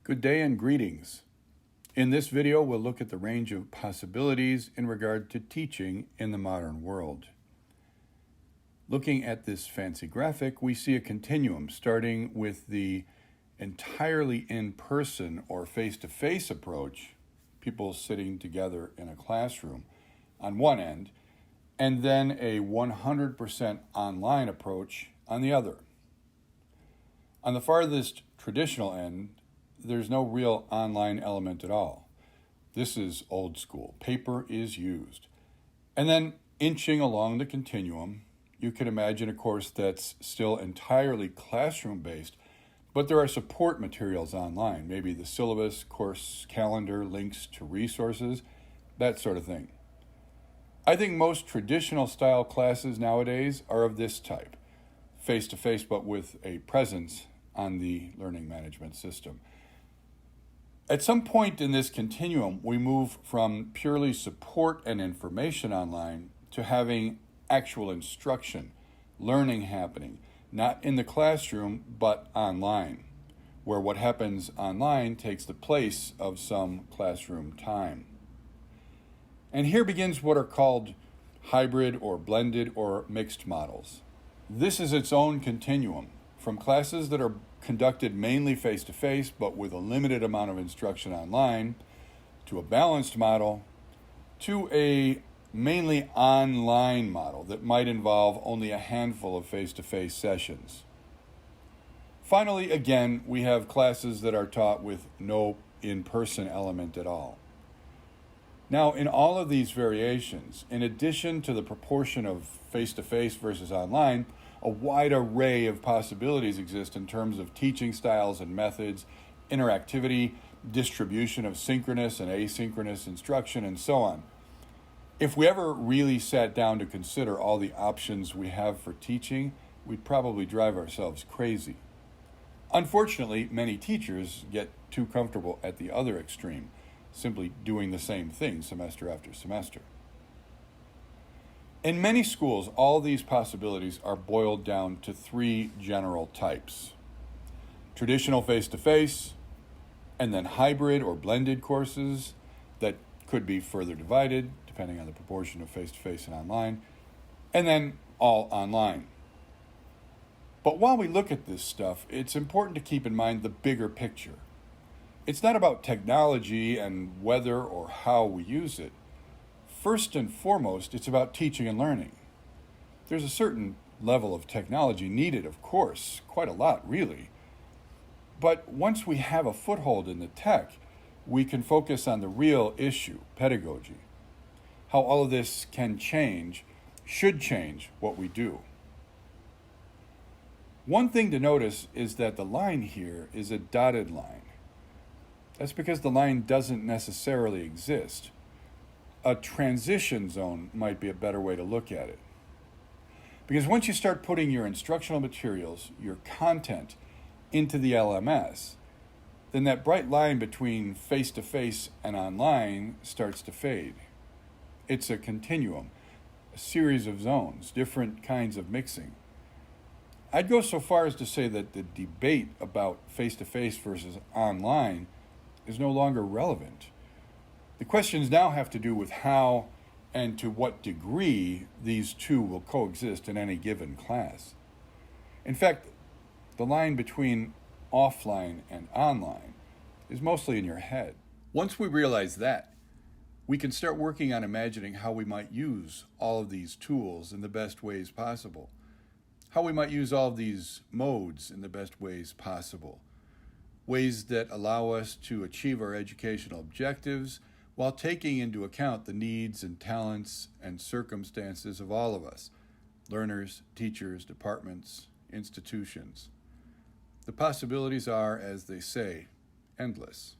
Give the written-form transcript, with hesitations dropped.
Good day and greetings. In this video, we'll look at the range of possibilities in regard to teaching in the modern world. Looking at this fancy graphic, we see a continuum starting with the entirely in-person or face-to-face approach, people sitting together in a classroom on one end, and then a 100% online approach on the other. On the farthest traditional end, there's no real online element at all. This is old school. Paper is used. And then inching along the continuum, you can imagine a course that's still entirely classroom-based, but there are support materials online, maybe the syllabus, course calendar, links to resources, that sort of thing. I think most traditional style classes nowadays are of this type, face-to-face but with a presence on the learning management system. At some point in this continuum, we move from purely support and information online to having actual instruction, learning happening, not in the classroom, but online, where what happens online takes the place of some classroom time. And here begins what are called hybrid or blended or mixed models. This is its own continuum, from classes that are conducted mainly face-to-face but with a limited amount of instruction online, to a balanced model, to a mainly online model that might involve only a handful of face-to-face sessions. Finally, again, we have classes that are taught with no in-person element at all. Now, in all of these variations, in addition to the proportion of face-to-face versus online, a wide array of possibilities exist in terms of teaching styles and methods, interactivity, distribution of synchronous and asynchronous instruction, and so on. If we ever really sat down to consider all the options we have for teaching, we'd probably drive ourselves crazy. Unfortunately, many teachers get too comfortable at the other extreme, simply doing the same thing semester after semester. In many schools, all these possibilities are boiled down to three general types: traditional face-to-face, and then hybrid or blended courses that could be further divided depending on the proportion of face-to-face and online, and then all online. But while we look at this stuff, it's important to keep in mind the bigger picture. It's not about technology and whether or how we use it. First and foremost, it's about teaching and learning. There's a certain level of technology needed, of course, quite a lot, really. But once we have a foothold in the tech, we can focus on the real issue, pedagogy. How all of this can change, should change what we do. One thing to notice is that the line here is a dotted line. That's because the line doesn't necessarily exist. A transition zone might be a better way to look at it. Because once you start putting your instructional materials, your content, into the LMS, then that bright line between face-to-face and online starts to fade. It's a continuum, a series of zones, different kinds of mixing. I'd go so far as to say that the debate about face-to-face versus online is no longer relevant. The questions now have to do with how and to what degree these two will coexist in any given class. In fact, the line between offline and online is mostly in your head. Once we realize that, we can start working on imagining how we might use all of these tools in the best ways possible, how we might use all of these modes in the best ways possible, ways that allow us to achieve our educational objectives while taking into account the needs and talents and circumstances of all of us, learners, teachers, departments, institutions. The possibilities are, as they say, endless.